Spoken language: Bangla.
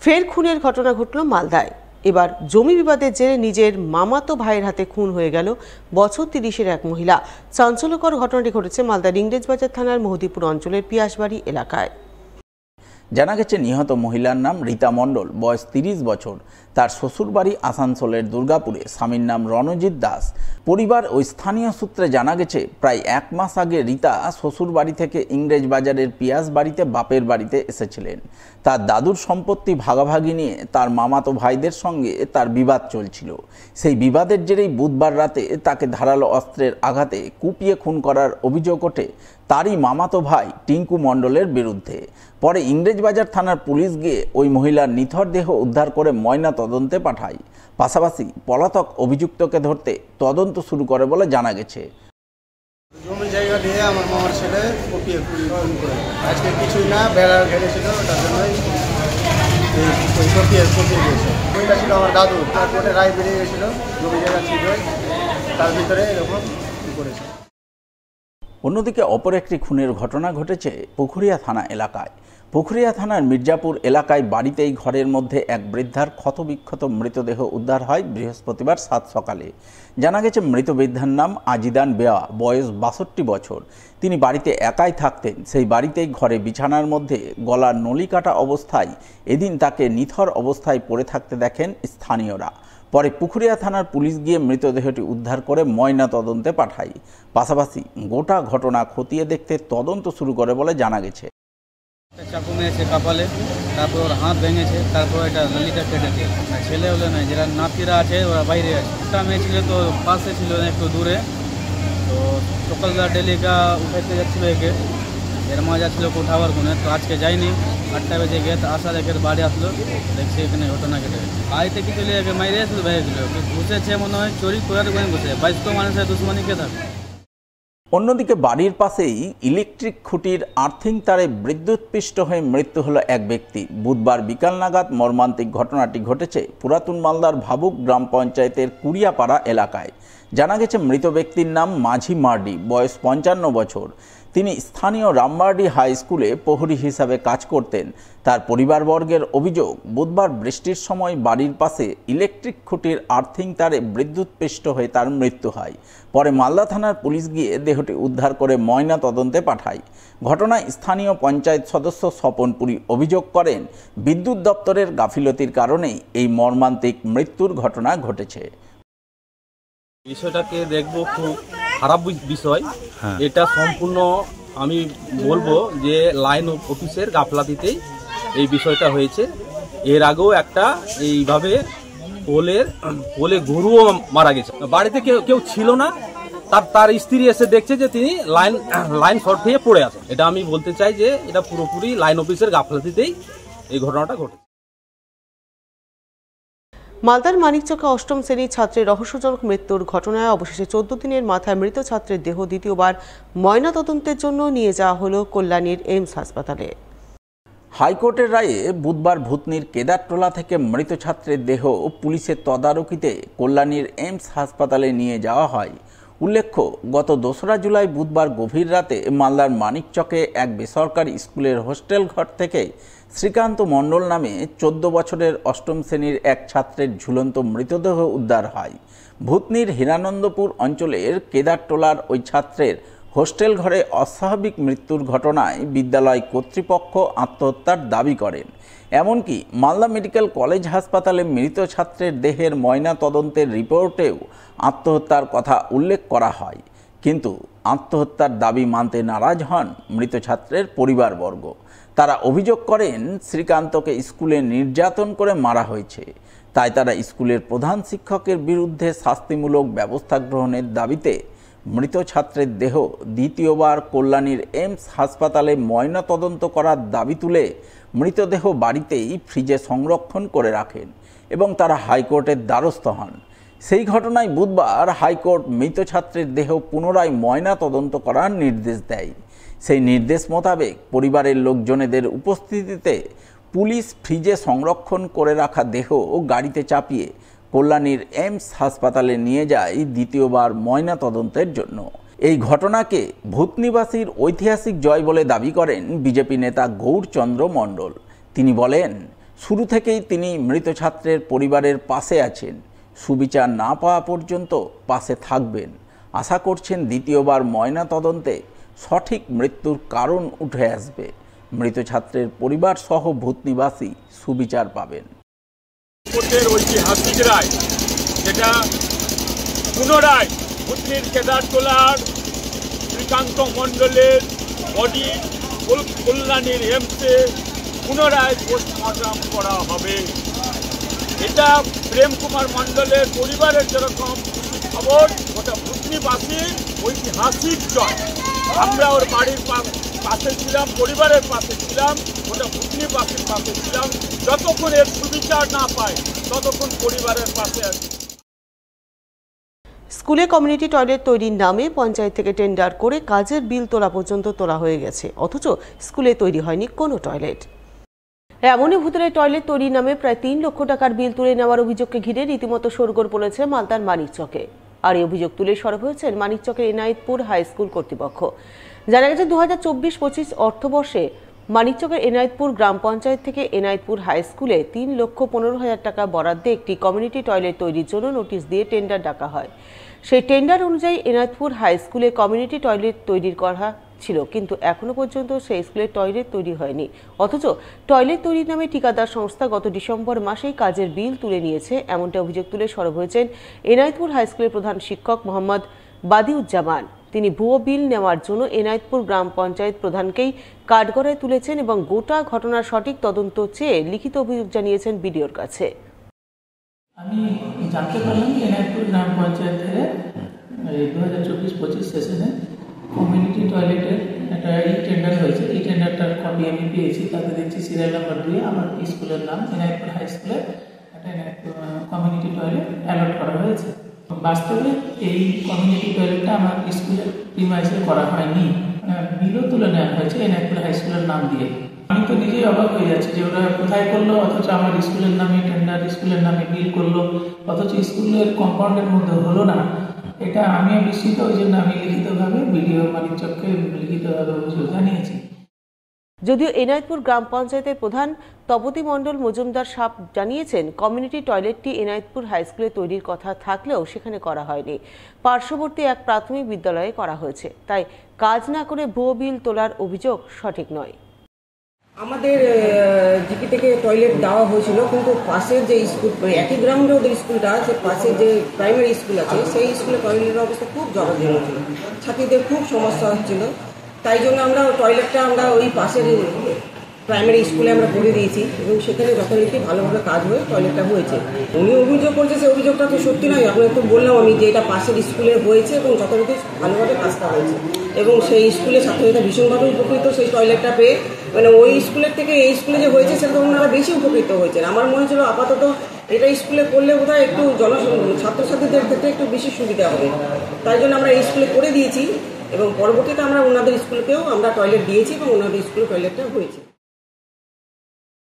ফের খুনের ঘটনা ঘটল মালদায়। এবার জমি বিবাদের জেরে নিজের মামাতো ভাইয়ের হাতে খুন হয়ে গেল বছর ৩০-এর এক মহিলা। চাঞ্চল্যকর ঘটনাটি ঘটেছে মালদার ইংরেজবাজার থানার মহদীপুর অঞ্চলের পিয়াসবাড়ি এলাকায়। জানা গেছে নিহত মহিলার নাম রীতা মণ্ডল, বয়স ৩০ বছর। তার শ্বশুরবাড়ি আসানসোলের দুর্গাপুরে। স্বামীর নাম রণজিৎ দাস। পরিবার ও স্থানীয় সূত্রে জানা গেছে প্রায় ১ মাস আগে রীতা শ্বশুরবাড়ি থেকে ইংরেজবাজারের পিয়াসবাড়িতে বাপের বাড়িতে এসেছিলেন। তার দাদুর সম্পত্তি ভাগাভাগি নিয়ে তার মামাতো ভাইদের সঙ্গে তার বিবাদ চলছিল। সেই বিবাদের জেরেই বুধবার রাতে তাকে ধারালো অস্ত্রের আঘাতে কুপিয়ে খুন করার অভিযোগ ওঠে তারই মামাতো ভাই টিঙ্কু মণ্ডলের বিরুদ্ধে। পরে ইংরেজবাজার থানার পুলিশ গিয়ে ওই মহিলার নিথর দেহ উদ্ধার করে ময়না তদন্তে পাঠায়। পাশাপাশি পলাতক অভিযুক্তকে ধরতে তদন্ত শুরু করে বলে জানা গেছে। জমি জায়গা দিয়ে আমার মামার ছেলে কুপিয়ে খুন করে আজকে কিছুই না বেড়া ঘেরেছিল, তার জন্যই কুপিয়ে দিয়েছে। ওইটা ছিল আমার দাদু, তার কোর্টে রায় বেরিয়ে গেছিলো, জমি জায়গা ছিল তার ভিতরে এরকম করেছে। অন্যদিকে অপর একটি খুনের ঘটনা ঘটেছে পুখুরিয়া থানা এলাকায়। পুখুরিয়া থানার মির্জাপুর এলাকায় বাড়িতেই ঘরের মধ্যে এক বৃদ্ধার ক্ষতবিক্ষত মৃতদেহ উদ্ধার হয় বৃহস্পতিবার ৭ সকালে। জানা গেছে মৃত বৃদ্ধার নাম আজিদান বেয়া, বয়স ৬২ বছর। তিনি বাড়িতে একাই থাকতেন। সেই বাড়িতেই ঘরে বিছানার মধ্যে গলার নলি কাটা অবস্থায় এদিন তাকে নিথর অবস্থায় পড়ে থাকতে দেখেন স্থানীয়রা। পরে পুখুরিয়া থানার পুলিশ গিয়ে মৃতদেহটি উদ্ধার করে ময়না তদন্তে পাঠায়। পাশাপাশি গোটা ঘটনা খতিয়ে দেখতে তদন্ত শুরু করে বলে জানা গেছে। চাকু মেরেছে কপালে, তারপর ওর হাত ভেঙেছে, তারপর এটা নলিটা কেটেছে। ছেলে হলে না, যারা নাতিরা আছে ওরা বাইরে আছে। একটা মেয়ে ছিল তো পাশে ছিল একটু দূরে, তো সকালবেলা ডেলিকা উঠাইতে যাচ্ছিল একে, এর মা যাচ্ছিল উঠাবার কোনে, তো আজকে যায়নি। 8টা বেজে গিয়ে আসা দেখে বাড়ি আসলো, দেখছি এখানে ঘটনা ঘটে গেছে। বাড়িতে কি চলে একে মাইরে আসলো, ভেঙেছিল ঘুষেছে মনে হয়, চুরি করার কোনে ঘুষে। 22 মানুষের দুশ্মনী কে থাকে। অন্যদিকে বাড়ির পাশেই ইলেকট্রিক খুঁটির আর্থিং তারে বিদ্যুৎস্পৃষ্ট হয়ে মৃত্যু হলো এক ব্যক্তি। বুধবার বিকাল নাগাদ মর্মান্তিক ঘটনাটি ঘটেছে পুরাতন মালদার ভাবুক গ্রাম পঞ্চায়েতের কুড়িয়াপাড়া এলাকায়। জানা গেছে মৃত ব্যক্তির নাম মাঝি মার্ডি, বয়স 55 বছর। তিনি স্থানীয় রামবাড়ি হাই স্কুলে প্রহরী হিসাবে কাজ করতেন। তার পরিবারবর্গের অভিযোগ, বুধবার বৃষ্টির সময় বাড়ির পাশে ইলেকট্রিক খুঁটির আর্থিং তারে বিদ্যুৎস্পৃষ্ট হয়ে তার মৃত্যু হয়। পরে মালদা থানার পুলিশ গিয়ে দেহটি উদ্ধার করে ময়না তদন্তে পাঠায়। ঘটনায় স্থানীয় পঞ্চায়েত সদস্য স্বপনপুরী অভিযোগ করেন, বিদ্যুৎ দপ্তরের গাফিলতির কারণেই এই মর্মান্তিক মৃত্যুর ঘটনা ঘটেছে। বিষয়টাকে দেখব খুব খারাপ বিষয়। এটা সম্পূর্ণ আমি বলবো যে লাইন অফিসের গাফলাতিতেই এই বিষয়টা হয়েছে। এর আগেও একটা এইভাবে পোলে গরুও মারা গেছে। বাড়িতে কেউ ছিল না, তার স্ত্রী এসে দেখছে যে তিনি লাইন শর্ট হয়ে পড়ে আছে। এটা আমি বলতে চাই যে এটা পুরোপুরি লাইন অফিসের গাফলাতিতেই এই ঘটনাটা ঘটেছে। মালদার মানিকচকে ৮ম শ্রেণীর ছাত্রের রহস্যজনক মৃত্যুর ঘটনায় অবশেষে 14 দিনের মাথায় মৃত ছাত্রের দেহ দ্বিতীয়বার ময়নাতদন্তের জন্য নিয়ে যাওয়া হলো কল্যাণীর এইমস হাসপাতালে। হাইকোর্টের রায়ে বুধবার ভূতনির কেদারটোলা থেকে মৃত ছাত্রের দেহ পুলিশের তদারকিতে কল্যাণীর এইমস হাসপাতালে নিয়ে যাওয়া হয়। উল্লেখ্য, গত 2রা জুলাই বুধবার গভীর রাতে মালদার মানিকচকে এক বেসরকারি স্কুলের হোস্টেল ঘর থেকে শ্রীকান্ত মণ্ডল নামে 14 বছরের 8ম শ্রেণীর এক ছাত্রের ঝুলন্ত মৃতদেহ উদ্ধার হয়। ভূতনির হীরানন্দপুর অঞ্চলের কেদারটোলার ওই ছাত্রের হোস্টেল ঘরে অস্বাভাবিক মৃত্যুর ঘটনায় বিদ্যালয় কর্তৃপক্ষ আত্মহত্যার দাবি করেন। এমনকি মালদা মেডিকেল কলেজ হাসপাতালে মৃত ছাত্রের দেহের ময়না তদন্তের রিপোর্টেও আত্মহত্যার কথা উল্লেখ করা হয়। কিন্তু আত্মহত্যার দাবি মানতে নারাজ হন মৃত ছাত্রের পরিবারবর্গ। তারা অভিযোগ করেন, শ্রীকান্তকে স্কুলে নির্যাতন করে মারা হয়েছে। তাই তারা স্কুলের প্রধান শিক্ষকের বিরুদ্ধে শাস্তিমূলক ব্যবস্থা গ্রহণের দাবিতে মৃত ছাত্রের দেহ দ্বিতীয়বার কল্যাণীর এইমস হাসপাতালে ময়না তদন্ত করার দাবি তুলে মৃতদেহ বাড়িতেই ফ্রিজে সংরক্ষণ করে রাখেন এবং তারা হাইকোর্টের দ্বারস্থ হন। সেই ঘটনায় বুধবার হাইকোর্ট মৃত ছাত্রের দেহ পুনরায় ময়না তদন্ত করার নির্দেশ দেয়। সেই নির্দেশ মোতাবেক পরিবারের লোকজনেদের উপস্থিতিতে পুলিশ ফ্রিজে সংরক্ষণ করে রাখা দেহ গাড়িতে চাপিয়ে কল্যাণীর এইমস হাসপাতালে নিয়ে যায় দ্বিতীয়বার ময়না তদন্তের জন্য। এই ঘটনাকে ভূতনিবাসীর ঐতিহাসিক জয় বলে দাবি করেন বিজেপি নেতা গৌরচন্দ্র মণ্ডল। তিনি বলেন, শুরু থেকেই তিনি মৃত ছাত্রের পরিবারের পাশে আছেন, সুবিচার না পাওয়া পর্যন্ত পাশে থাকবেন। আশা করছেন দ্বিতীয়বার ময়নাতদন্তে সঠিক মৃত্যুর কারণ উঠে আসবে, মৃত ছাত্রের পরিবার সহ ভূতনিবাসী সুবিচার পাবেন। কোর্টের ঐতিহাসিক রায়, যেটা পুনরায় ভূতনির কেদারটোলার শ্রীকান্ত মণ্ডলের বডি কল্যাণীর এমসে পুনরায় পোস্টমর্টম করা হবে। এটা প্রেম কুমার মণ্ডলের পরিবারের যেরকম খবর, ওটা ভূতনিবাসীর ঐতিহাসিক জয়। আমরা ওর বাড়ির পাশে ছিলাম, পরিবারের পাশে ছিলাম, ওটা ভূতনিবাসীর পাশে ছিলাম। যতক্ষণ এর সুবিচার না পায় ততক্ষণ পরিবারের পাশে আছি। স্কুলে কমিউনিটি টয়লেট তৈরির নামে পঞ্চায়েত থেকে টেন্ডার করে কাজের বিল তোলা পর্যন্ত তোলা হয়ে গেছে, অথচ স্কুলে তৈরি হয়নি কোনো টয়লেট। এমনই ভূতরে টয়লেট তৈরির নামে প্রায় 3 লক্ষ টাকার বিল তুলে নেওয়ার অভিযোগকে ঘিরে রীতিমতো শোরগোল পড়েছে মালদার মানিকচকে। আর এই অভিযোগ তুলে সরব হয়েছেন মানিকচকের এনায়েতপুর হাই স্কুল কর্তৃপক্ষ। জানা গেছে 2024-25 অর্থবর্ষে মানিকচকের এনায়েতপুর গ্রাম পঞ্চায়েত থেকে এনায়েতপুর হাই স্কুলে 3,15,000 টাকা বরাদ্দে একটি কমিউনিটি টয়লেট তৈরির জন্য নোটিশ দিয়ে টেন্ডার ডাকা হয়। সেই টেন্ডার অনুযায়ী এনায়েতপুর হাই স্কুলে কমিউনিটি টয়লেট তৈরির কথা ছিল, কিন্তু এখনো পর্যন্ত সেই স্কুলে টয়লেট তৈরি হয়নি। অথচ টয়লেট তৈরির নামে ঠিকাদার সংস্থা গত ডিসেম্বর মাসেই কাজের বিল তুলে নিয়েছে, এমনটা অভিযোগ তুলে সরব হয়েছেন এনায়েতপুর হাই স্কুলের প্রধান শিক্ষক মোহাম্মদ বাদিউজ্জামান। তিনি ভুয়ো বিল নেওয়ার জন্য এনায়েতপুর গ্রাম পঞ্চায়েত প্রধানকেই কাঠগড়ায় তুলেছেন এবং গোটা ঘটনার সঠিক তদন্ত চেয়ে লিখিত অভিযোগ জানিয়েছেন বিডিওর কাছে। আমি জানতে পারলাম এনায়েতপুর গ্রাম পঞ্চায়েত থেকে 2024-25 সেশনে কমিউনিটি টয়লেটের একটা টেন্ডার হয়েছে। এই টেন্ডারটার কপি আমি পেয়েছি। তাতে দেখছি সিরিয়াল নাম্বার 2 আমার স্কুলের নাম এনায়েতপুর হাই স্কুলে একটা কমিউনিটি টয়লেট অ্যালট করা হয়েছে। বাস্তবে এই কমিউনিটি টয়লেটটা আমার স্কুলের প্রিমাইসে করা হয়নি, বিলও তুলে নেওয়া হয়েছে এনায়েতপুর হাই স্কুলের নাম দিয়ে। আমি তো নিজেই অবাক হয়ে যাচ্ছি যে ওরা কোথায় করলো, অথচ আমার স্কুলের নামে টেন্ডার, স্কুলের নামে বিল করলো, অথচ স্কুলের কম্পাউন্ডের মধ্যে হলো না। এটা আমিও বিস্মিত, ওই জন্য আমি লিখিতভাবে বিডিও মানিকচককে লিখিতভাবে অভিযোগ জানিয়েছি। যদিও এনায়েতপুর গ্রাম পঞ্চায়েতের প্রধান তপতি মণ্ডল মজুমদার সাপ জানিয়েছেন, কমিউনিটি টয়লেটটি এনায়েতপুর হাই স্কুলে তৈরির কথা থাকলেও সেখানে করা হয়নি, পার্শ্ববর্তী এক প্রাথমিক বিদ্যালয়ে করা হয়েছে। তাই কাজ না করে ভুয়ো বিল তোলার অভিযোগ সঠিক নয়। আমাদের জিপি থেকে টয়লেট দেওয়া হয়েছিল, কিন্তু পাশের যে স্কুল, একই গ্রাউন্ডে ওদের স্কুলটা আছে, পাশে যে প্রাইমারি স্কুল আছে সেই স্কুলে টয়লেটের অবস্থা খুব জরাজীর্ণ ছিল, ছাত্রীদের খুব সমস্যা হচ্ছিল। তাই জন্য আমরা টয়লেটটা আমরা ওই পাশের প্রাইমারি স্কুলে আমরা করে দিয়েছি এবং সেখানে যথারীতি ভালোভাবে কাজ হয়ে টয়লেটটা হয়েছে। উনি অভিযোগ করছে, সেই অভিযোগটা তো সত্যি নয়। আপনাকে তো বললাম আমি যে এটা পাশের স্কুলে হয়েছে এবং যথারীতি ভালোভাবে কাজটা হয়েছে এবং সেই স্কুলে ছাত্রীরা ভীষণভাবে উপকৃত সেই টয়লেটটা পেয়ে। মানে ওই স্কুলের থেকে এই স্কুলে যে হয়েছে সেটা ওনারা বেশি উপকৃত হয়েছেন। আমার মনে হচ্ছিল আপাতত এটা স্কুলে করলে বোধহয় একটু ছাত্রছাত্রীদের ক্ষেত্রে একটু বেশি সুবিধা হবে, তাই জন্য আমরা এই স্কুলে করে দিয়েছি এবং পরবর্তীতে আমরা ওনাদের স্কুলকেও আমরা টয়লেট দিয়েছি এবং ওনাদের স্কুলে টয়লেটটা হয়েছে।